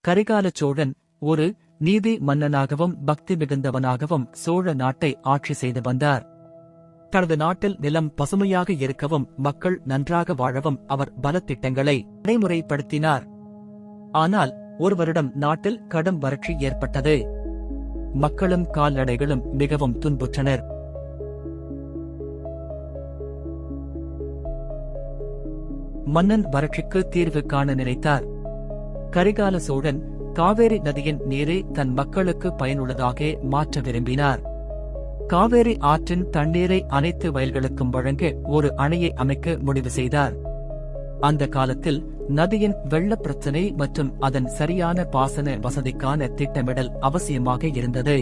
கரிகால சோழன் ஒரு நீதி மன்னனாகவும் பக்தி மிகுந்தவனாகவும் சோழ நாட்டை ஆட்சி செய்து வந்தார். தனது நாட்டில் நிலம் பசுமையாக இருக்கவும் மக்கள் நன்றாக வாழவும் அவர் பல திட்டங்களை நடைமுறைப்படுத்தினார். ஆனால் ஒரு வருடம் நாட்டில் கடும் வறட்சி ஏற்பட்டது. மக்களும் கால்நடைகளும் மிகவும் துன்புற்றனர். மன்னன் வறட்சிக்கு தீர்வு காண நினைத்தார். கரிகால சோழன் காவேரி நதியின் நீரை தன் மக்களுக்கு பயனுள்ளதாக மாற்ற விரும்பினார். காவேரி ஆற்றின் தண்ணீரை அனைத்து வயல்களுக்கும் வழங்க ஒரு அணையை அமைக்க முடிவு செய்தார். அந்த காலத்தில் நதியின் வெள்ள பிரச்சினை மற்றும் அதன் சரியான பாசன வசதிக்கான திட்டமிடல் அவசியமாக இருந்தது.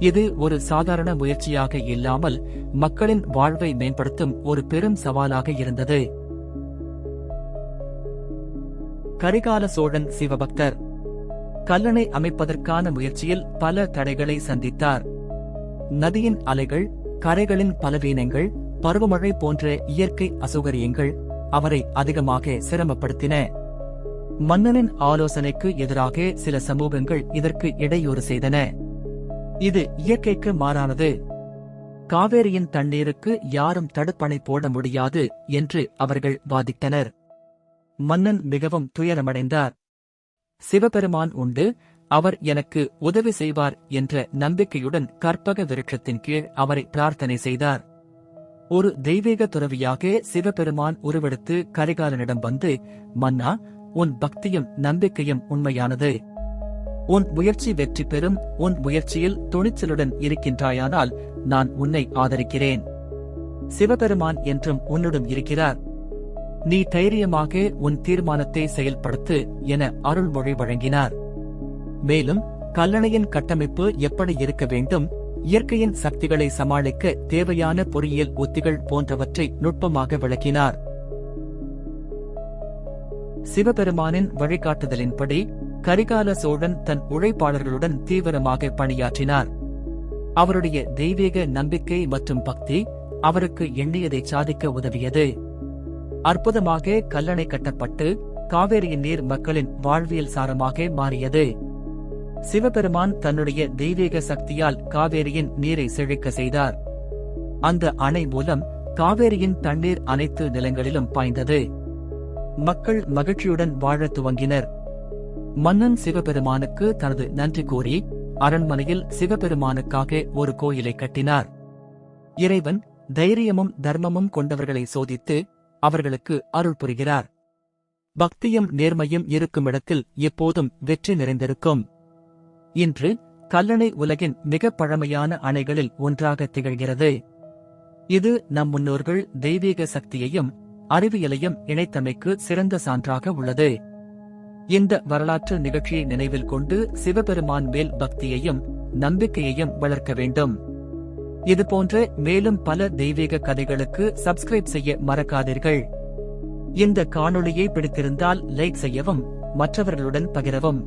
இது ஒரு சாதாரண முயற்சியாக இல்லாமல் மக்களின் வாழ்வை மேம்படுத்தும் ஒரு பெரும் சவாலாக இருந்தது. கரிகால சோழன் சிவபக்தர். கல்லணை அமைப்பதற்கான முயற்சியில் பல தடைகளை சந்தித்தார். நதியின் அலைகள், கரைகளின் பலவீனங்கள், பருவமழை போன்ற இயற்கை அசௌகரியங்கள் அவரை அதிகமாக சிரமப்படுத்தின. மன்னனின் ஆலோசனைக்கு எதிராக சில சமூகங்கள் இதற்கு இடையூறு செய்தன. இது இயற்கைக்கு மாறானது. காவேரியின் தண்ணீருக்கு யாரும் தடுப்பணை போட முடியாது என்று அவர்கள் வாதிட்டனர். மன்னன் மிகவும் துயரமடைந்தார். சிவபெருமான் உண்டு, அவர் எனக்கு உதவி செய்வார் என்ற நம்பிக்கையுடன் கற்பக விருட்சத்தின் கீழ் அவரை பிரார்த்தனை செய்தார். ஒரு தெய்வீக துறவியாக சிவபெருமான் உருவெடுத்து கரிகாலனிடம் வந்து, மன்னா, உன் பக்தியும் நம்பிக்கையும் உண்மையானது. உன் முயற்சி வெற்றி பெறும். உன் முயற்சியில் துணிச்சலுடன் இருக்கின்றாயானால் நான் உன்னை ஆதரிக்கிறேன். சிவபெருமான் என்றும் உன்னுடன் இருக்கிறார். நீ தைரியமாக உன் தீர்மானத்தை செயல்படுத்து என அருள்மொழி வழங்கினார். மேலும் கல்லணையின் கட்டமைப்பு எப்படி இருக்க வேண்டும், இயற்கையின் சக்திகளை சமாளிக்க தேவையான பொறியியல் உத்திகள் போன்றவற்றை நுட்பமாக விளக்கினார். சிவபெருமானின் வழிகாட்டுதலின்படி கரிகால சோழன் தன் உழைப்பாளர்களுடன் தீவிரமாக பணியாற்றினார். அவருடைய தெய்வீக நம்பிக்கை மற்றும் பக்தி அவருக்கு எண்ணியதை சாதிக்க உதவியது. அற்புதமாக கல்லணை கட்டப்பட்டு காவேரியின் நீர் மக்களின் வாழ்வியல் சாரமாக மாறியது. சிவபெருமான் தன்னுடைய தெய்வீக சக்தியால் காவேரியின் நீரை செழிக்க செய்தார். அந்த அணை மூலம் காவேரியின் தண்ணீர் அனைத்து நிலங்களிலும் பாய்ந்தது. மக்கள் மகிழ்ச்சியுடன் வாழத் துவங்கினர். மன்னன் சிவபெருமானுக்கு தனது நன்றி கூறி அரண்மனையில் சிவபெருமானுக்காக ஒரு கோயிலை கட்டினார். இறைவன் தைரியமும் தர்மமும் கொண்டவர்களை சோதித்து அவர்களுக்கு அருள் புரிகிறார். பக்தியும் நேர்மையும் இருக்கும் இடத்தில் எப்போதும் வெற்றி நிறைந்திருக்கும். இன்று கல்லணை உலகின் மிக பழமையான அணைகளில் ஒன்றாக திகழ்கிறது. இது நம் முன்னோர்கள் தெய்வீக சக்தியையும் அறிவியலையும் இணைத்தமைக்கு சிறந்த சான்றாக உள்ளது. இந்த வரலாற்று நிகழ்ச்சியை நினைவில் கொண்டு சிவபெருமான் மேல் பக்தியையும் நம்பிக்கையையும் வளர்க்க வேண்டும். இதுபோன்ற மேலும் பல தெய்வீக கதைகளுக்கு சப்ஸ்கிரைப் செய்ய மறக்காதீர்கள். இந்த காணொளியை பிடித்திருந்தால் லைக் செய்யவும், மற்றவர்களுடன் பகிரவும்.